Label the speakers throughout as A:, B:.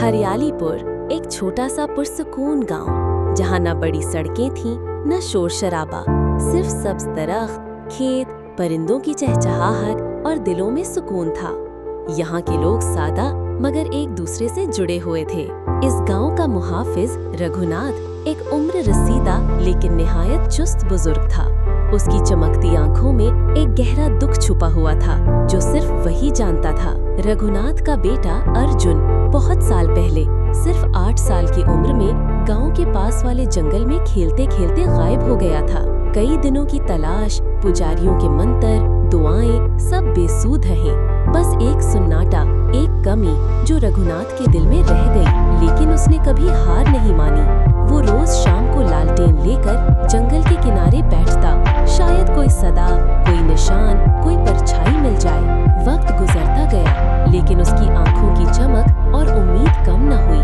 A: हरियालीपुर एक छोटा सा पुरसुकून गांव, जहां न बड़ी सड़कें थीं न शोर शराबा, सिर्फ सब्ज दरख्त, खेत, परिंदों की चहचहाहट और दिलों में सुकून था। यहाँ के लोग सादा मगर एक दूसरे से जुड़े हुए थे। इस गांव का मुहाफिज रघुनाथ एक उम्र रसीदा लेकिन निहायत चुस्त बुजुर्ग था। उसकी चमकती आंखों में एक गहरा दुख छुपा हुआ था जो सिर्फ वही जानता था। रघुनाथ का बेटा अर्जुन बहुत साल पहले सिर्फ 8 साल की उम्र में गांव के पास वाले जंगल में खेलते खेलते गायब हो गया था। कई दिनों की तलाश, पुजारियों के मंत्र, दुआएं सब बेसूद रहे। बस एक सुन्नाटा, एक कमी जो रघुनाथ के दिल में रह गई, लेकिन उसने कभी हार नहीं मानी। वो रोज शाम को लालटेन लेकर जंगल के किनारे बैठता। शायद कोई सदा, कोई निशान, कोई परछाई मिल जाए। वक्त गुजरता गया, लेकिन उसकी आंखों की चमक और उम्मीद कम न हुई।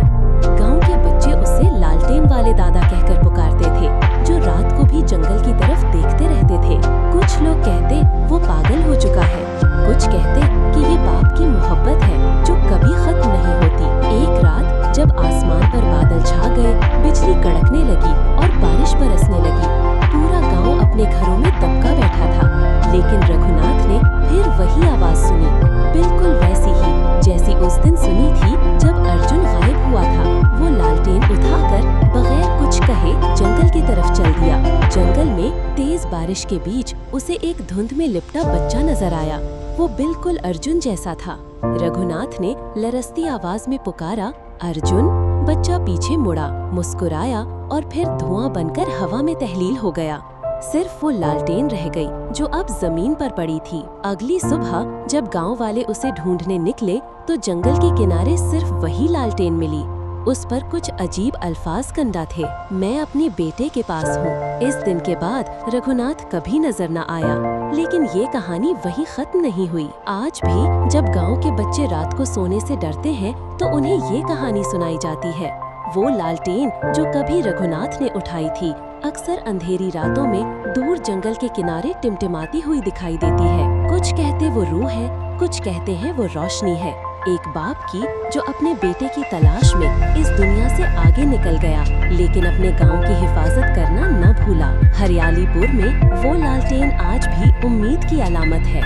A: गांव के बच्चे उसे लालटेन वाले दादा कहकर पुकारते थे, जो रात को भी जंगल की तरफ देखते रहते थे। कुछ लोग कहते वो पागल हो चुका है, कुछ कहते कि ये बाप की मोहब्बत है जो कभी खत्म नहीं होती। एक रात जब आसमान पर बादल छा गए, बिजली कड़कने लगी और बारिश बरसने लगी। पूरा गांव अपने घरों में दबका बैठा था, लेकिन रघुनाथ ने फिर वही आवाज सुनी, बिल्कुल वैसी ही जैसी उस दिन सुनी थी जब अर्जुन गायब हुआ था। वो लालटेन उठाकर बगैर कुछ कहे जंगल की तरफ चल दिया। जंगल में तेज बारिश के बीच उसे एक धुंध में लिपटा बच्चा नजर आया। वो बिल्कुल अर्जुन जैसा था। रघुनाथ ने लरसती आवाज में पुकारा, अर्जुन। बच्चा पीछे मुड़ा, मुस्कुराया और फिर धुआं बनकर हवा में तहलील हो गया। सिर्फ वो लालटेन रह गई जो अब जमीन पर पड़ी थी। अगली सुबह जब गांव वाले उसे ढूंढने निकले तो जंगल के किनारे सिर्फ वही लालटेन मिली। उस पर कुछ अजीब अल्फाज कंदा थे, मैं अपने बेटे के पास हूँ। इस दिन के बाद रघुनाथ कभी नजर न आया, लेकिन ये कहानी वहीं खत्म नहीं हुई। आज भी जब गांव के बच्चे रात को सोने से डरते हैं तो उन्हें ये कहानी सुनाई जाती है। वो लालटेन जो कभी रघुनाथ ने उठाई थी, अक्सर अंधेरी रातों में दूर जंगल के किनारे टिमटिमाती हुई दिखाई देती है। कुछ कहते वो रूह है, कुछ कहते हैं वो रोशनी है, एक बाप की जो अपने बेटे की तलाश में इस दुनिया से आगे निकल गया, लेकिन अपने गांव की हिफाजत करना न भूला। हरियालीपुर में वो लालटेन आज भी उम्मीद की अलामत है।